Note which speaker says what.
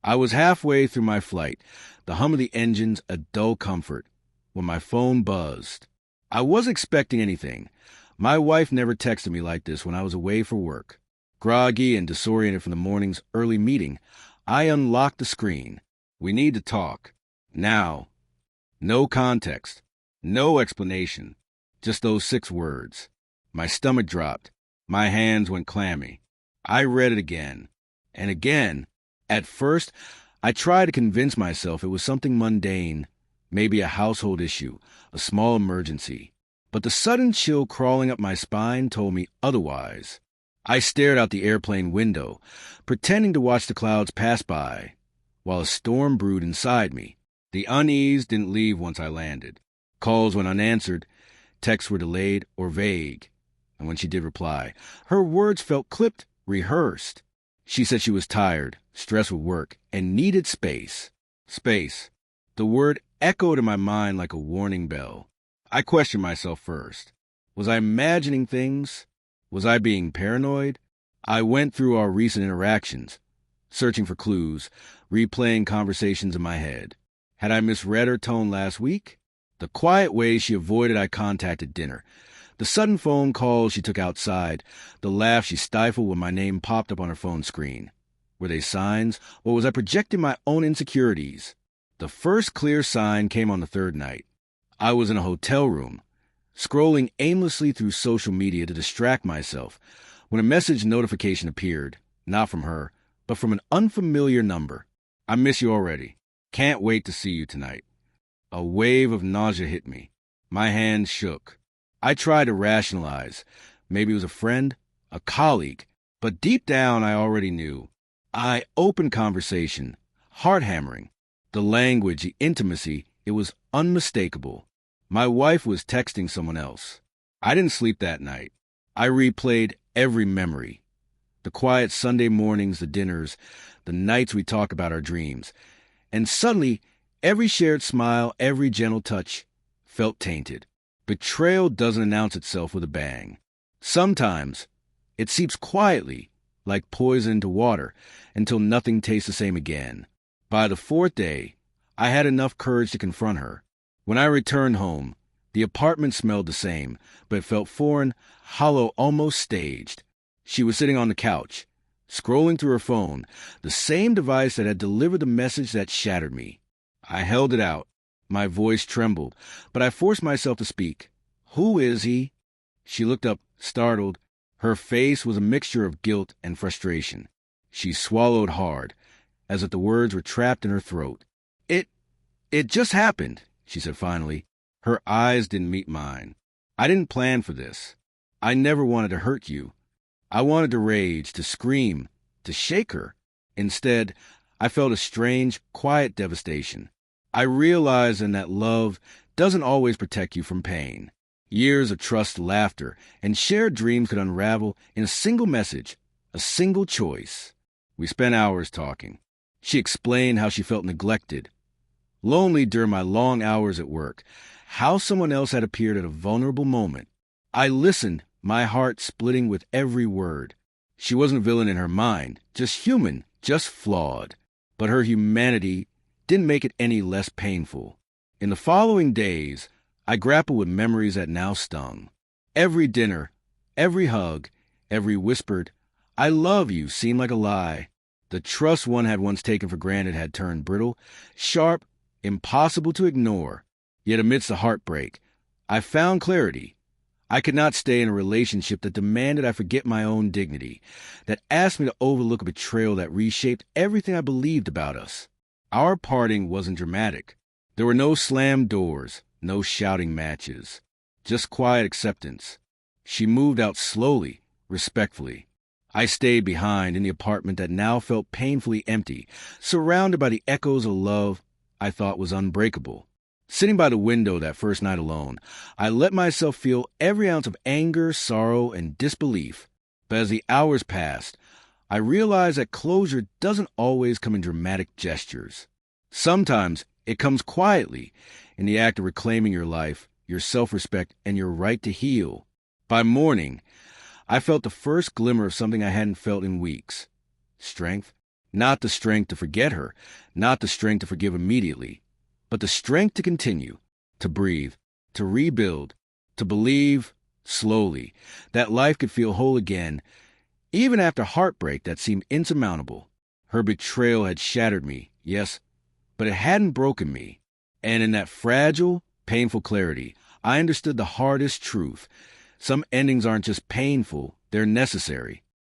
Speaker 1: I was halfway through my flight, the hum of the engines a dull comfort, when my phone buzzed. I wasn't expecting anything. My wife never texted me like this when I was away for work. Groggy and disoriented from the morning's early meeting, I unlocked the screen. "We need to talk. Now." No context. No explanation. Just those 6 words. My stomach dropped. My hands went clammy. I read it again. And again. At first, I tried to convince myself it was something mundane, maybe a household issue, a small emergency. But the sudden chill crawling up my spine told me otherwise. I stared out the airplane window, pretending to watch the clouds pass by, while a storm brewed inside me. The unease didn't leave once I landed. Calls went unanswered, texts were delayed or vague, and when she did reply, her words felt clipped, rehearsed. She said she was tired, stressed with work, and needed space. Space. The word echoed in my mind like a warning bell. I questioned myself first. Was I imagining things? Was I being paranoid? I went through our recent interactions, searching for clues, replaying conversations in my head. Had I misread her tone last week? The quiet way she avoided eye contact at dinner, the sudden phone calls she took outside, the laugh she stifled when my name popped up on her phone screen. Were they signs, or was I projecting my own insecurities? The first clear sign came on the 3rd night. I was in a hotel room, scrolling aimlessly through social media to distract myself, when a message notification appeared, not from her, but from an unfamiliar number. "I miss you already. Can't wait to see you tonight." A wave of nausea hit me. My hands shook. I tried to rationalize. Maybe it was a friend, a colleague, but deep down I already knew. I opened conversation, heart-hammering. The language, the intimacy, it was unmistakable. My wife was texting someone else. I didn't sleep that night. I replayed every memory. The quiet Sunday mornings, the dinners, the nights we talk about our dreams. And suddenly, every shared smile, every gentle touch felt tainted. Betrayal doesn't announce itself with a bang. Sometimes it seeps quietly, like poison into water, until nothing tastes the same again. By the 4th day, I had enough courage to confront her. When I returned home, the apartment smelled the same, but it felt foreign, hollow, almost staged. She was sitting on the couch, scrolling through her phone, the same device that had delivered the message that shattered me. I held it out. My voice trembled, but I forced myself to speak. "Who is he?" She looked up, startled. Her face was a mixture of guilt and frustration. She swallowed hard, as if the words were trapped in her throat. It just happened," she said finally. Her eyes didn't meet mine. "I didn't plan for this. I never wanted to hurt you. I wanted to rage, to scream, to shake her. Instead, I felt a strange, quiet devastation. I realized then that love doesn't always protect you from pain. Years of trust, laughter, and shared dreams could unravel in a single message, a single choice. We spent hours talking. She explained how she felt neglected, lonely during my long hours at work, how someone else had appeared at a vulnerable moment. I listened, my heart splitting with every word. She wasn't a villain in her mind, just human, just flawed. But her humanity didn't make it any less painful. In the following days, I grappled with memories that now stung. Every dinner, every hug, every whispered, "I love you," seemed like a lie. The trust one had once taken for granted had turned brittle, sharp, impossible to ignore. Yet amidst the heartbreak, I found clarity. I could not stay in a relationship that demanded I forget my own dignity, that asked me to overlook a betrayal that reshaped everything I believed about us. Our parting wasn't dramatic. There were no slammed doors, no shouting matches, just quiet acceptance. She moved out slowly, respectfully. I stayed behind in the apartment that now felt painfully empty, surrounded by the echoes of love I thought was unbreakable. Sitting by the window that first night alone, I let myself feel every ounce of anger, sorrow, and disbelief. But as the hours passed, I realized that closure doesn't always come in dramatic gestures. Sometimes it comes quietly, in the act of reclaiming your life, your self-respect, and your right to heal. By morning, I felt the first glimmer of something I hadn't felt in weeks. Strength, Not the strength to forget her, not the strength to forgive immediately, but the strength to continue, to breathe, to rebuild, to believe slowly that life could feel whole again, even after heartbreak that seemed insurmountable. Her betrayal had shattered me, yes, but it hadn't broken me. And in that fragile, painful clarity, I understood the hardest truth. Some endings aren't just painful, they're necessary.